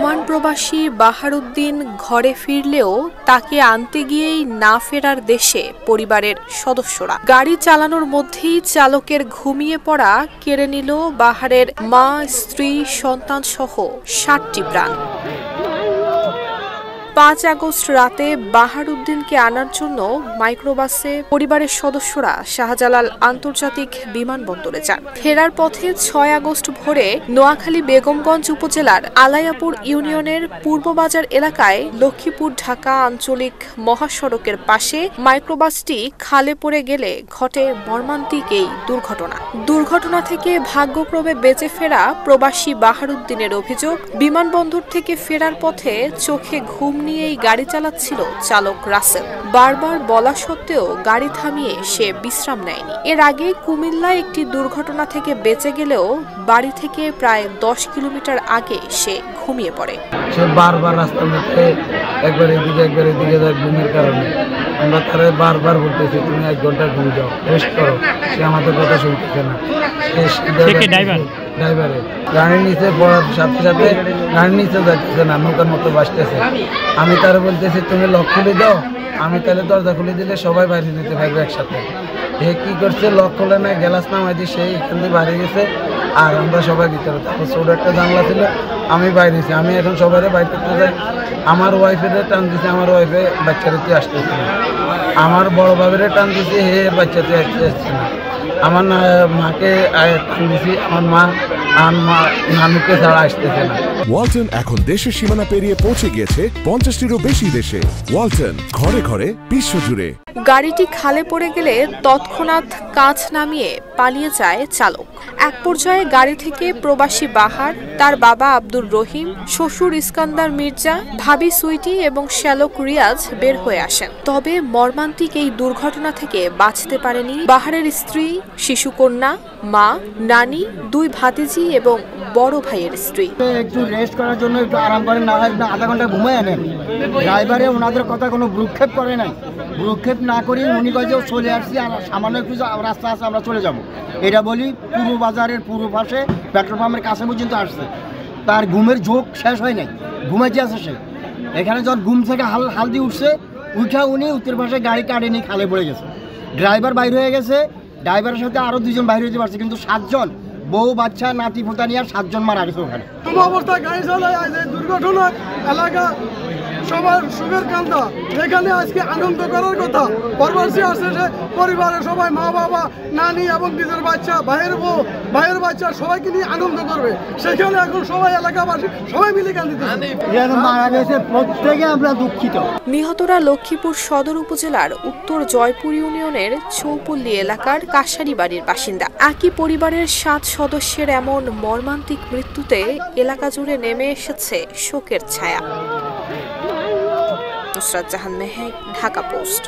Oman প্রবাসী বাহারউদ্দিন ঘরে ফিরলেও তাকে আনতে গিয়েই না ফেরার দেশে পরিবারের সদস্যরা। গাড়ি চালানোর মধ্যেই চালকের ঘুমিয়ে পড়া কেড়ে নিল বাহারের মা, স্ত্রী, সন্তান সহ ৭টি প্রাণ। ৫ আগস্ট রাতে বাহারউদ্দিনকে আনার জন্য মাইক্রোবাসে পরিবারের সদস্যরা শাহজালাল আন্তর্জাতিক বিমানবন্দরে যান। ফেরার পথে ৬ আগস্ট ভোরে নোয়াখালী বেগমগঞ্জ উপজেলার আলায়াপুর ইউনিয়নের পূর্ববাজার এলাকায় লক্ষ্মীপুর ঢাকা আঞ্চলিক মহাসড়কের পাশে মাইক্রোবাসটি খালে পড়ে গেলে ঘটে মর্মান্তিক এই দুর্ঘটনা। দুর্ঘটনা থেকে ভাগ্যক্রমে বেঁচে ফেরা প্রবাসী বাহারউদ্দিনের অভিযোগ, বিমানবন্দর থেকে ফেরার পথে চোখে ঘুম নিয়েই গাড়ি চালাচ্ছিল চালক রাসেল। বারবার বলা সত্ত্বেও গাড়ি থামিয়ে সে বিশ্রাম নেয়নি। এর আগে কুমিল্লায় একটি দুর্ঘটনা থেকে বেঁচে গেলেও বাড়ি থেকে প্রায় ১০ কিলোমিটার আগে সে ঘুমিয়ে পড়ে। সে বারবার রাস্তার মধ্যে একবার এদিকে যায় ঘুমের কারণে। আমরা তারা বারবার বলতেছি তুমি ১ ঘন্টা ঘুম যাও, রেস্ট করো। সে আমাদের কথা শুনতেছে না। ড্রাইভারে গাড়ির নিচে পড়ার সাথে সাথে গাড়ির নিচে যাচ্ছে না, নৌকার মতো বাসতেছে। আমি তারা বলতেছি তুমি লক খুলে দাও, আমি তাহলে দরজা খুলে দিলে সবাই বাইরে দিতে পারবে একসাথে। এ কি করছে, লক খুলে না, গ্লাস নামাই দিয়ে সেই এখান থেকে বাইরে গেছে আর আমরা সবাই ভিতরে। তারপর ছোট একটা জানলা ছিল, আমি বাইরেছি। আমি এখন সবাই বাইরে করতে যাই। আমার ওয়াইফের টান দিছে, আমার ওয়াইফে বাচ্চারেতে আসতেছে না। আমার বড় বাবের টান দিছে, হে বাচ্চাতে আসছে না। আমার মাকে টান দিছি, আমার মা নানুকে ছাড়া আসতেছে না। ওয়ালটন এখন দেশের সীমানা পেরিয়ে পৌঁছে গিয়েছে ৫০টিরও বেশি দেশে। ওয়ালটন, ঘরে ঘরে, বিশ্বজুড়ে। গাড়িটি খালে পড়ে গেলে তৎক্ষণাৎ কাঁচ নামিয়ে পালিয়ে যায় চালক। এক পর্যায়ে গাড়ি থেকে প্রবাসী বাহার, তার বাবা আব্দুর রহিম, শ্বশুর ইস্কান্দার মির্জা, ভাবি সুইটি এবং শ্যালক রিয়াজ বের হয়ে আসেন। তবে মর্মান্তিক এই দুর্ঘটনা থেকে বাঁচতে পারেনি বাহারের স্ত্রী, শিশুকন্যা, মা, নানি, ২ ভাতিজি এবং বড় ভাইয়ের স্ত্রী। একটু রেস্ট করার জন্য একটু আরাম করেন, না হয় আধা ঘন্টা ঘুমায় আনেন। ড্রাইভারে ওনাদের কথা কোনো ভ্রুক্ষেপ করে নাই। ভ্রুক্ষেপ না করি উনি কাজেও চলে আসছি, আর সামান্য একটু রাস্তা আছে, আমরা চলে যাব। এটা বলি পূর্ব বাজারের পূর্ব পাশে পেট্রোল পাম্পের কাছে পর্যন্ত আসছে। তার ঘুমের ঝোঁক শেষ হয় নাই, ঘুমাইতে আছে সে। এখানে যখন ঘুম থেকে হালদি উঠছে, উঠা উনি উত্তর পাশে গাড়ি কাটেনি, খালে পড়ে গেছে। ড্রাইভার বাইর হয়ে গেছে, ড্রাইভারের সাথে আরও 2জন বাইরে হতে পারছে, কিন্তু 7 জন, বউ বাচ্চা নাতি পোতা নিয়ে 7 জন মারা গেছে ওখানে। অবস্থায় গাড়ি চালায় দুর্ঘটনা এলাকা সবার সুখের কান্দা। এখানে আজকে আনন্দ করার কথা, প্রবাসী আসছে, পরিবারের সবাই, মা বাবা, নানি এবং নিজের বাচ্চা, ভাইয়ের বউ, ভাইয়ের বাচ্চা সবাইকে নিয়ে আনন্দ করবে। সেখানে এখন সবাই এলাকাবাসী সবাই মিলে কান্দিতেছে। মারা গেছে, প্রত্যেকে আমরা দুঃখিত। নিহতরা লক্ষ্মীপুর সদর উপজেলার উত্তর জয়পুর ইউনিয়নের চৌপল্লী এলাকার কাশারি বাড়ির বাসিন্দা। একই পরিবারের 7 সদস্যের এমন মর্মান্তিক মৃত্যুতে এলাকা জুড়ে নেমে এসেছে শোকের ছায়া। নুসরাত জাহান মেহেক, ঢাকা পোস্ট।